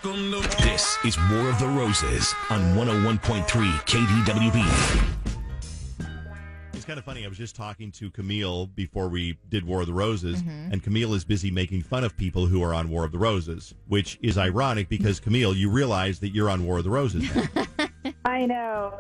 This is War of the Roses on 101.3 KDWB. It's kind of funny. I was just talking to Camille before we did War of the Roses, and Camille is busy making fun of people who are on War of the Roses, which is ironic because, Camille, you realize that you're on War of the Roses now. I know.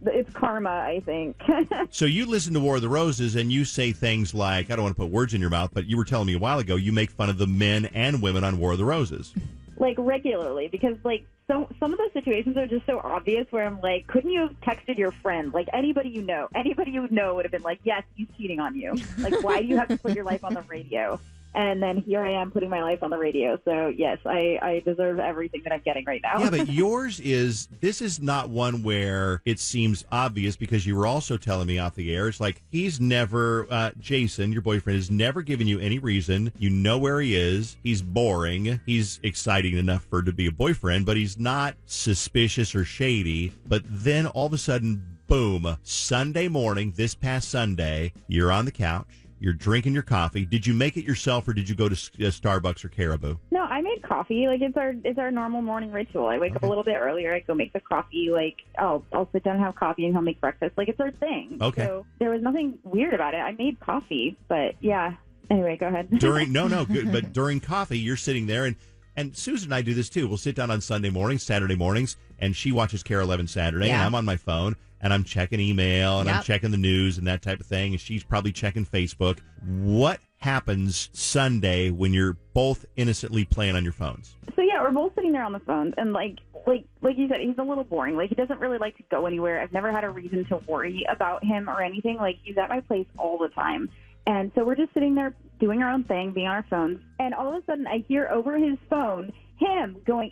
It's karma, I think. So you listen to War of the Roses and you say things like, I don't want to put words in your mouth, but you were telling me a while ago you make fun of the men and women on War of the Roses. Like, regularly, because, like, some of those situations are just so obvious where I'm like, couldn't you have texted your friend? Like, anybody you know would have been like, yes, he's cheating on you. Like, why do you have to put your life on the radio? And then here I am putting my life on the radio. So, yes, I deserve everything that I'm getting right now. Yeah, but this is not one where it seems obvious because you were also telling me off the air. It's like he's never, Jason, your boyfriend, has never given you any reason. You know where he is. He's boring. He's exciting enough for to be a boyfriend, but he's not suspicious or shady. But then all of a sudden, boom, Sunday morning, this past Sunday, you're on the couch. You're drinking your coffee. Did you make it yourself, or did you go to Starbucks or Caribou? No, I made coffee. Like, it's our normal morning ritual. I wake up a little bit earlier. I go make the coffee. Like, I'll sit down and have coffee, and he'll make breakfast. Like, it's our thing. Okay. So there was nothing weird about it. I made coffee, but yeah. Anyway, go ahead. Good. But during coffee, you're sitting there, and Susan and I do this too. We'll sit down on Sunday mornings, Saturday mornings, and she watches Care 11 Saturday, and I'm on my phone. And I'm checking email, and I'm checking the news and that type of thing, and she's probably checking Facebook. What happens Sunday when you're both innocently playing on your phones? So, yeah, we're both sitting there on the phones, and, like you said, he's a little boring. Like, he doesn't really like to go anywhere. I've never had a reason to worry about him or anything. Like, he's at my place all the time. And so we're just sitting there doing our own thing, being on our phones, and all of a sudden I hear over his phone him going,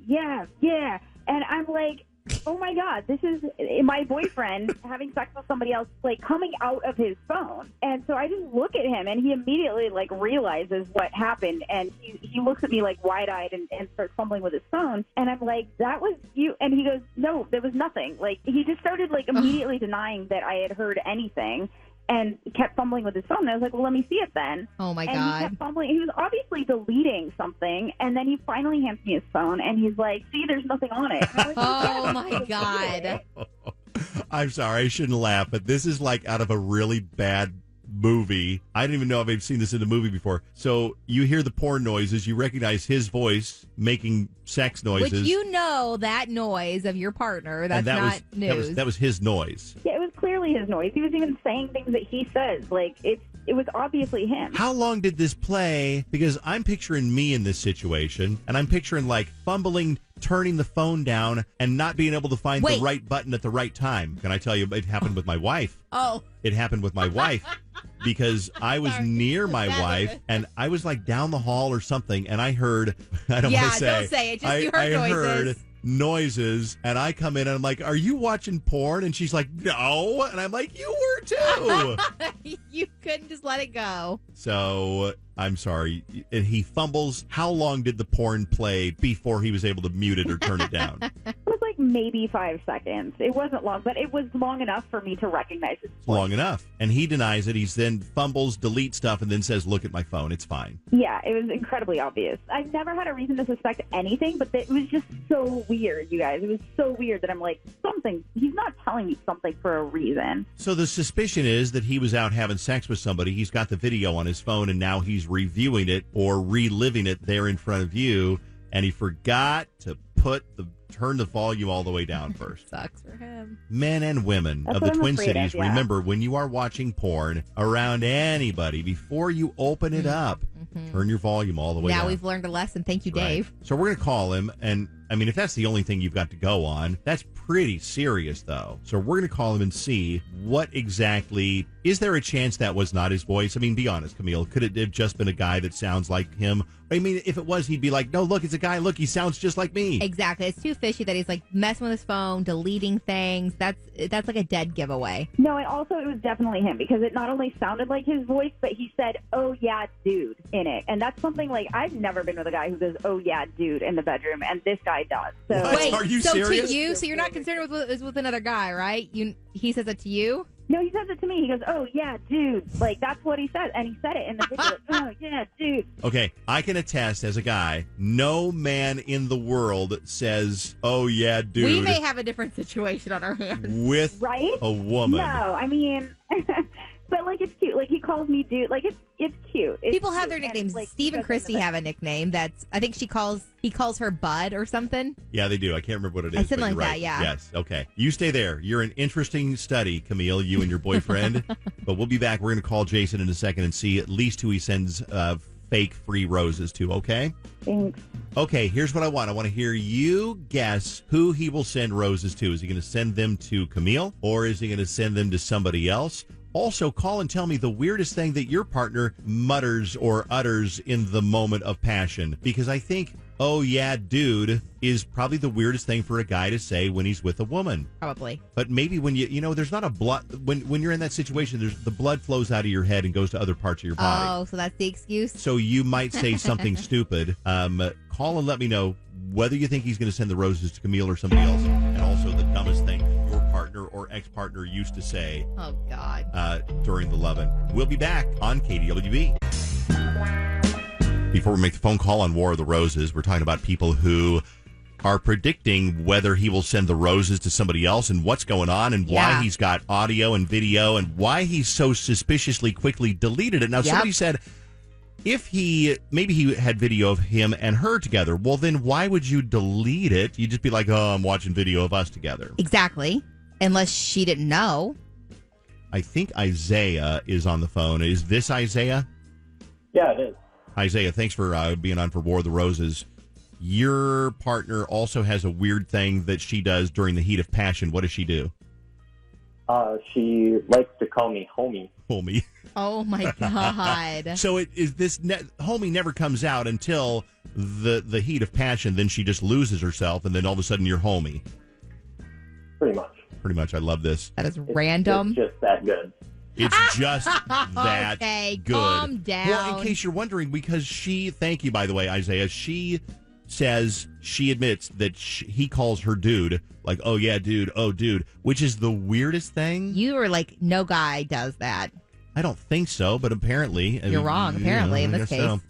yeah. And I'm like, oh my God, this is my boyfriend having sex with somebody else, like, coming out of his phone. And so I just look at him, and he immediately, like, realizes what happened. And he looks at me, like, wide-eyed and starts fumbling with his phone. And I'm like, that was you? And he goes, no, there was nothing. Like, he just started, like, immediately denying that I had heard anything. And kept fumbling with his phone. And I was like, well, let me see it then. Oh, my God. And he kept fumbling. He was obviously deleting something. And then he finally hands me his phone. And he's like, see, there's nothing on it. Like, oh, my God. I'm sorry. I shouldn't laugh. But this is like out of a really bad movie. I didn't even know if I've seen this in a movie before. So you hear the porn noises. You recognize his voice making sex noises. Which you know that noise of your partner. That's not news. That was his noise. Yeah, it was clearly his noise. He was even saying things that he says. Like, it was obviously him. How long did this play? Because I'm picturing me in this situation, and I'm picturing, like, fumbling, turning the phone down, and not being able to find the right button at the right time. Can I tell you, it happened with my wife. Oh. It happened with my wife because I was near my wife, and I was, like, down the hall or something, and I heard, I don't want to say. Yeah, don't say it. Just you heard I noises. Heard noises, and I come in and I'm like, are you watching porn? And she's like, no. And I'm like, you were too. You couldn't just let it go. So I'm sorry. And he fumbles. How long did the porn play before he was able to mute it or turn it down? It was like maybe 5 seconds. It wasn't long, but it was long enough for me to recognize it. Long enough. And he denies it. He's then fumbles, deletes stuff, and then says, look at my phone. It's fine. Yeah, it was incredibly obvious. I've never had a reason to suspect anything, but it was just so weird, you guys. It was so weird that I'm like, he's not telling me something for a reason. So the suspicion is that he was out having sex with somebody. He's got the video on his phone, and now he's reviewing it or reliving it there in front of you, and he forgot to turn the volume all the way down first. Sucks for him. Men and women of the Twin Cities, remember, when you are watching porn around anybody, before you open it up, turn your volume all the way down. Now we've learned a lesson. Thank you, Dave. Right. So we're going to call him, and I mean, if that's the only thing you've got to go on, that's pretty serious, though. So we're going to call him and see what exactly, is there a chance that was not his voice? I mean, be honest, Camille. Could it have just been a guy that sounds like him? I mean, if it was, he'd be like, no, look, it's a guy. Look, he sounds just like me. Exactly. It's too fishy that he's like messing with his phone, deleting things. That's like a dead giveaway. No, and also it was definitely him because it not only sounded like his voice, but he said, oh, yeah, dude, in it. And that's something like I've never been with a guy who goes, oh, yeah, dude, in the bedroom. And this guy does. So what? Wait, are you serious? To you, so you're not concerned with another guy, right? He says it to you? No, he says it to me. He goes, "Oh yeah, dude." Like that's what he said, and he said it in the video. "Oh yeah, dude." Okay, I can attest as a guy, no man in the world says, "Oh yeah, dude." We may have a different situation on our hands. With Right? a woman. No, I mean, but like it's cute. Like he calls me dude. Like it's cute. It's People have cute. their And, nicknames. like, Steve and Christy have a nickname that's, I think he calls her Bud or something. Yeah, they do. I can't remember what it is. Something but like you're right. that, yeah. Yes. Okay. You stay there. You're an interesting study, Camille, you and your boyfriend. But we'll be back. We're going to call Jason in a second and see at least who he sends fake free roses to, okay? Thanks. Okay, here's what I want. I want to hear you guess who he will send roses to. Is he going to send them to Camille or is he going to send them to somebody else? Also, call and tell me the weirdest thing that your partner mutters or utters in the moment of passion. Because I think, "Oh, yeah, dude," is probably the weirdest thing for a guy to say when he's with a woman. Probably. But maybe when there's not a blood, when you're in that situation, the blood flows out of your head and goes to other parts of your body. Oh, so that's the excuse? So you might say something stupid. Call and let me know whether you think he's going to send the roses to Camille or somebody else. And also the dumbest thing your partner or ex-partner used to say Oh, God. during the lovin'. We'll be back on KDWB. Before we make the phone call on War of the Roses, we're talking about people who are predicting whether he will send the roses to somebody else and what's going on and why he's got audio and video and why he's so suspiciously quickly deleted it. Now, somebody said, if maybe he had video of him and her together, well, then why would you delete it? You'd just be like, "Oh, I'm watching video of us together." Exactly. Unless she didn't know. I think Isaiah is on the phone. Is this Isaiah? Yeah, it is. Isaiah, thanks for being on for War of the Roses. Your partner also has a weird thing that she does during the heat of passion. What does she do? She likes to call me homie. Homie. Oh, my God. So homie never comes out until the heat of passion. Then she just loses herself, and then all of a sudden you're homie. Pretty much. Pretty much. I love this. That is random. It's just that good. It's just that okay, good. calm down. Well, in case you're wondering, because thank you, by the way, Isaiah, she says she admits that he calls her dude, like, "Oh, yeah, dude, oh, dude," which is the weirdest thing. You were like, no guy does that. I don't think so, but apparently. You're wrong, apparently, in this case. So.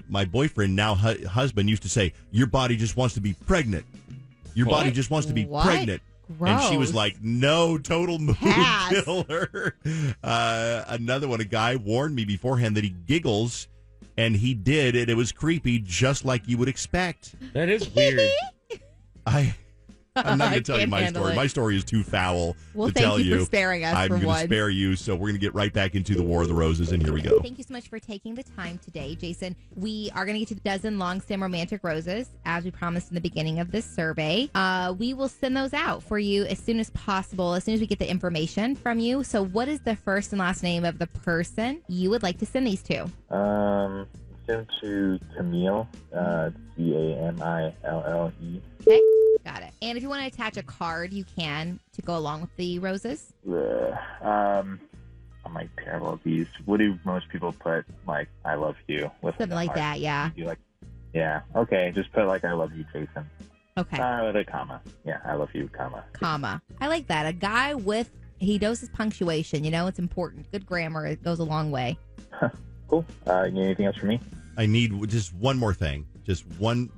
My boyfriend, now husband, used to say, "Your body just wants to be pregnant. Your body just wants to be pregnant." Gross. And she was like, "No, total mood Pass. killer." Another one, a guy warned me beforehand that he giggles, and he did, and it was creepy, just like you would expect. That is weird. I'm not going to tell you can't my handle story. it. My story is too foul Well, to thank tell you you. for sparing us I'm for going one. to spare you, so we're going to get right back into the War of the Roses, and here we go. Thank you so much for taking the time today, Jason. We are going to get to the dozen long stem romantic roses, as we promised in the beginning of this survey. We will send those out for you as soon as possible, as soon as we get the information from you. So what is the first and last name of the person you would like to send these to? Send to Camille, Camille. Okay, got it. And if you want to attach a card, you can to go along with the roses. I'm like terrible at these. What do most people put? Like, "I love you" with Something like that, yeah. You like, yeah. Okay, just put like "I love you, Jason." Okay. With a comma. Yeah, "I love you," comma. Comma. I like that. A guy he knows his punctuation. You know, it's important. Good grammar. It goes a long way. Cool. You need anything else from me? I need just one more thing. Just one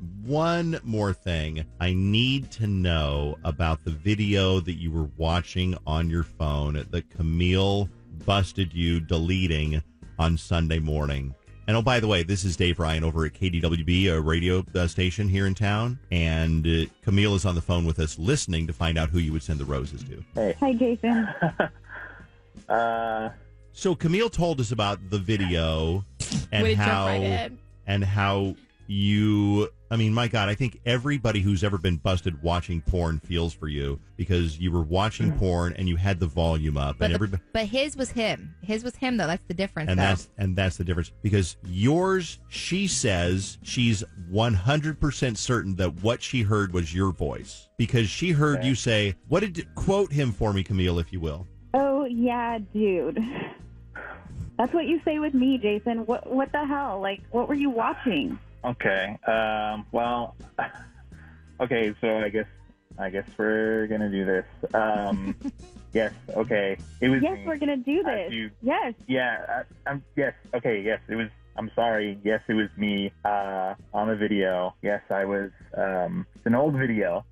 more thing. I need to know about the video that you were watching on your phone that Camille busted you deleting on Sunday morning. And oh, by the way, this is Dave Ryan over at KDWB, a radio station here in town. And Camille is on the phone with us listening to find out who you would send the roses to. Hey. Hi, Jason. So Camille told us about the video and Way to jump right in. how you, I mean, my God, I think everybody who's ever been busted watching porn feels for you because you were watching porn and you had the volume up. But, and but his was him. His was him, though. That's the difference, and though. that's the difference because yours, she says she's 100% certain that what she heard was your voice because she heard you say, quote him for me, Camille, if you will. "Oh yeah, dude." That's what you say with me, Jason. What the hell? Like, what were you watching? Okay. Well. Okay. So I guess we're gonna do this. Yes. Okay. It was Yes, me. we're gonna do this. Yes. Yeah. Yes. Okay. Yes. It was. I'm sorry. Yes, it was me on the video. Yes, I was. It's an old video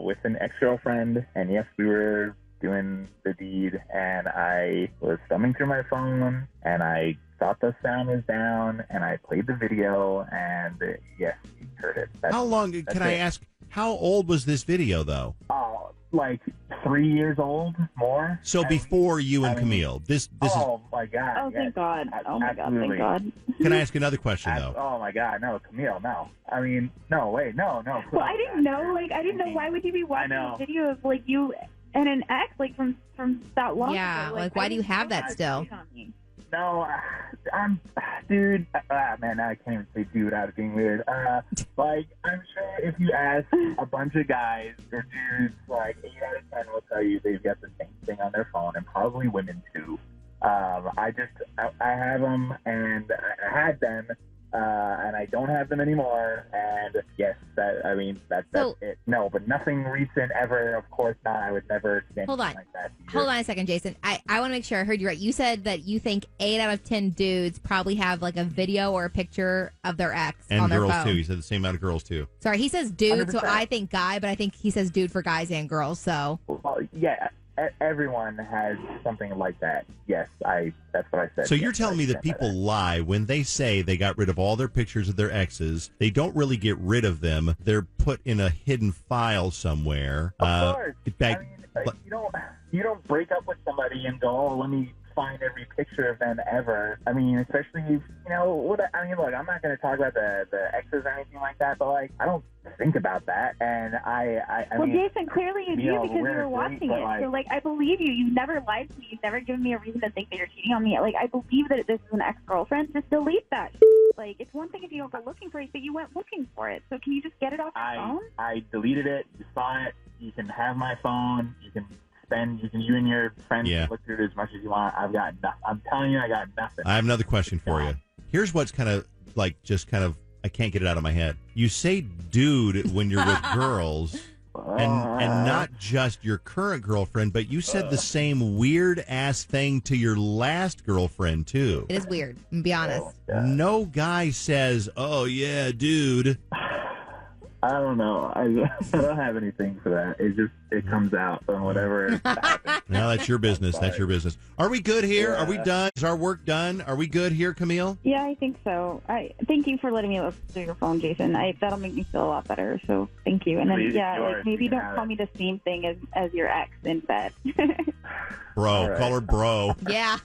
with an ex-girlfriend, and yes, we were doing the deed, and I was thumbing through my phone, and I thought the sound was down, and I played the video, and yes, you heard it. How long, can I ask, how old was this video, though? Oh, like 3 years old, more. So before you and Camille. This oh, my God. Oh, thank God. Oh, my Absolutely. God, thank God. Can I ask another question, though? Oh, my God. No, Camille, no. I mean, no, wait, no. Well, I didn't know. Like, I didn't know. Why would you be watching a video of, like, you and an ex, like, from that long Yeah, ago? like, why do you have that still? No, dude, man, I can't even say dude out of being weird. Like, I'm sure if you ask a bunch of guys or dudes, like, 8 out of 10 will tell you they've got the same thing on their phone, and probably women too. I have them, and I had them, and I don't have them anymore. And yes, that's it. No, but nothing recent ever. Of course not. I would never say anything like that. Hold on a second, Jason. I want to make sure I heard you right. You said that you think 8 out of 10 dudes probably have like a video or a picture of their ex on their phone. And girls, too. He said the same amount of girls, too. Sorry, he says dude, 100%. so I think guy, but I think he says dude for guys and girls, so. Well, yeah. Everyone has something like that. Yes, that's what I said. So you're telling me that people lie when they say they got rid of all their pictures of their exes. They don't really get rid of them. They're put in a hidden file somewhere. Of course. You don't break up with somebody and go, oh, let me find every picture of them ever. I mean, especially, look, I'm not going to talk about the exes or anything like that, but, like, I don't think about that. And I mean, Jason, clearly you do because you were watching it. So, like, I believe you. You've never lied to me. You've never given me a reason to think that you're cheating on me. Like, I believe that this is an ex-girlfriend. Just delete that. Like, it's one thing if you don't go looking for it, but you went looking for it. So can you just get it off your phone? I deleted it. You saw it. You can have my phone. You and your friends can look through it as much as you want. I've got nothing. I'm telling you, I got nothing. I have another question for you. Here's what's kind of I can't get it out of my head. You say dude when you're with girls, and not just your current girlfriend, but you said the same weird ass thing to your last girlfriend too. It is weird, to be honest. No guy says, "Oh yeah, dude." I don't know. I don't have anything for that. It comes out from whatever happens. No, that's your business. That's your business. Are we good here? Are we done? Is our work done? Are we good here, Camille? Yeah, I think so. Thank you for letting me look through your phone, Jason. That'll make me feel a lot better. So thank you. And then maybe don't call me the same thing as your ex in bed. Bro, call her bro. Yeah.